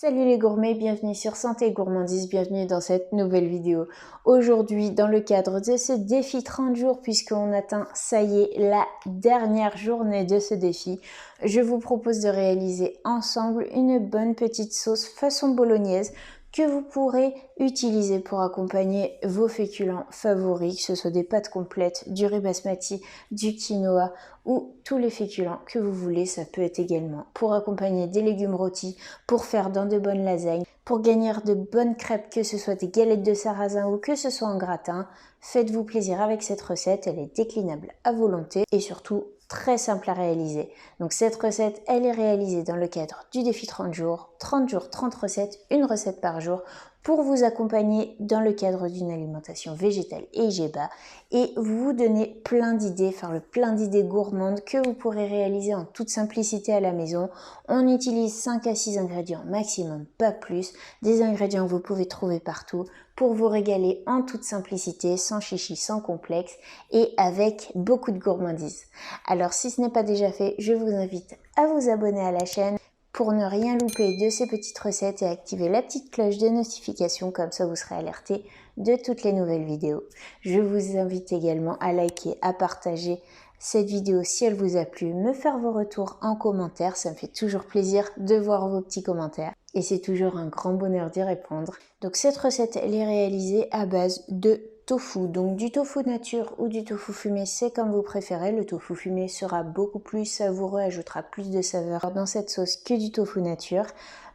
Salut les gourmets, bienvenue sur Santé et Gourmandise, bienvenue dans cette nouvelle vidéo. Aujourd'hui, dans le cadre de ce défi 30 jours, puisqu'on atteint, ça y est, la dernière journée de ce défi, je vous propose de réaliser ensemble une bonne petite sauce façon bolognaise que vous pourrez utiliser pour accompagner vos féculents favoris, que ce soit des pâtes complètes, du riz basmati, du quinoa ou tous les féculents que vous voulez. Ça peut être également pour accompagner des légumes rôtis, pour faire dans de bonnes lasagnes, pour gagner de bonnes crêpes, que ce soit des galettes de sarrasin ou que ce soit en gratin. Faites-vous plaisir avec cette recette, elle est déclinable à volonté et surtout très simple à réaliser. Donc cette recette, elle est réalisée dans le cadre du défi 30 jours, 30 jours, 30 recettes, une recette par jour, pour vous accompagner dans le cadre d'une alimentation végétale et IGBA et vous donner plein d'idées, plein d'idées gourmandes que vous pourrez réaliser en toute simplicité à la maison. On utilise 5 à 6 ingrédients maximum, pas plus, des ingrédients que vous pouvez trouver partout pour vous régaler en toute simplicité, sans chichi, sans complexe et avec beaucoup de gourmandise. Alors si ce n'est pas déjà fait, je vous invite à vous abonner à la chaîne pour ne rien louper de ces petites recettes et activer la petite cloche de notification, comme ça vous serez alerté de toutes les nouvelles vidéos. Je vous invite également à liker, à partager cette vidéo si elle vous a plu, me faire vos retours en commentaire, ça me fait toujours plaisir de voir vos petits commentaires et c'est toujours un grand bonheur d'y répondre. Donc cette recette, elle est réalisée à base de tofu, donc du tofu nature ou du tofu fumé, c'est comme vous préférez. Le tofu fumé sera beaucoup plus savoureux, ajoutera plus de saveur dans cette sauce que du tofu nature,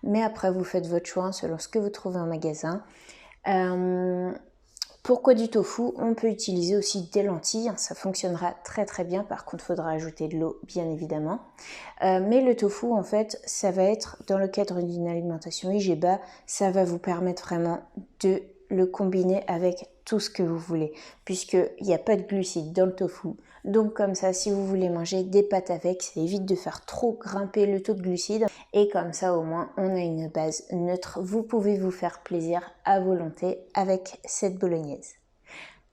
mais après vous faites votre choix selon ce que vous trouvez en magasin. Pourquoi du tofu? On peut utiliser aussi des lentilles, ça fonctionnera très très bien, par contre il faudra ajouter de l'eau bien évidemment. Mais le tofu en fait, ça va être dans le cadre d'une alimentation IGBA, ça va vous permettre vraiment de le combiner avec tout ce que vous voulez, puisqu'il n'y a pas de glucides dans le tofu. Donc comme ça, si vous voulez manger des pâtes avec, ça évite de faire trop grimper le taux de glucides. Et comme ça, au moins, on a une base neutre. Vous pouvez vous faire plaisir à volonté avec cette bolognaise.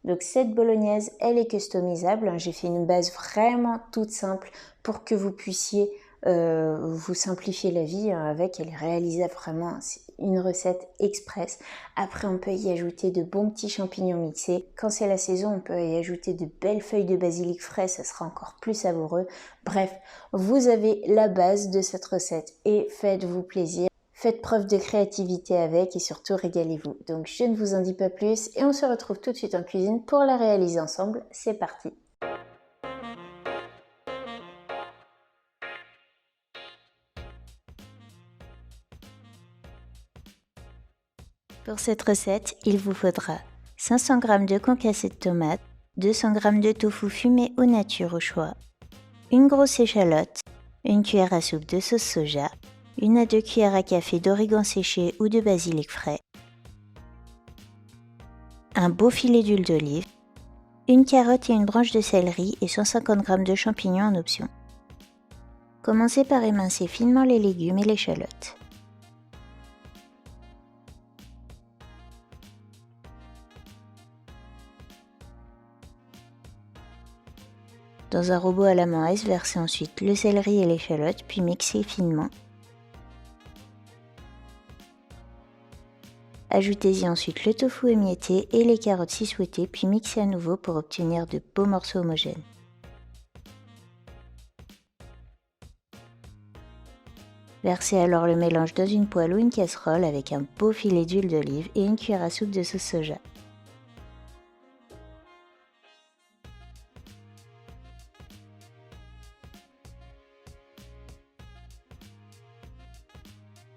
Donc cette bolognaise, elle est customisable. J'ai fait une base vraiment toute simple pour que vous puissiez vous simplifier la vie avec. Elle est réalisable vraiment, c'est une recette express. Après on peut y ajouter de bons petits champignons mixés. Quand c'est la saison, on peut y ajouter de belles feuilles de basilic frais, ça sera encore plus savoureux. Bref, vous avez la base de cette recette et faites-vous plaisir. Faites preuve de créativité avec et surtout régalez-vous. Donc je ne vous en dis pas plus et on se retrouve tout de suite en cuisine pour la réaliser ensemble. C'est parti! Pour cette recette, il vous faudra 500 g de concassé de tomates, 200 g de tofu fumé ou nature au choix, une grosse échalote, une cuillère à soupe de sauce soja, 1 à 2 cuillères à café d'origan séché ou de basilic frais, un beau filet d'huile d'olive, une carotte et une branche de céleri et 150 g de champignons en option. Commencez par émincer finement les légumes et l'échalote. Dans un robot à la main S, versez ensuite le céleri et l'échalote, puis mixez finement. Ajoutez-y ensuite le tofu émietté et les carottes si souhaité, puis mixez à nouveau pour obtenir de beaux morceaux homogènes. Versez alors le mélange dans une poêle ou une casserole avec un beau filet d'huile d'olive et une cuillère à soupe de sauce soja.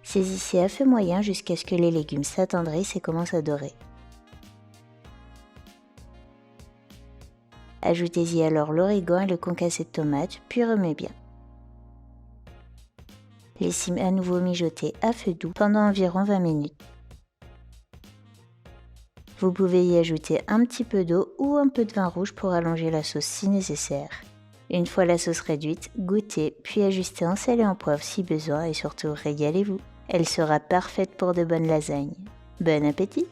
Saisissez à feu moyen jusqu'à ce que les légumes s'attendrissent et commencent à dorer. Ajoutez-y alors l'origan et le concassé de tomate, puis remuez bien. Laissez à nouveau mijoter à feu doux pendant environ 20 minutes. Vous pouvez y ajouter un petit peu d'eau ou un peu de vin rouge pour allonger la sauce si nécessaire. Une fois la sauce réduite, goûtez, puis ajustez en sel et en poivre si besoin et surtout régalez-vous. Elle sera parfaite pour de bonnes lasagnes. Bon appétit!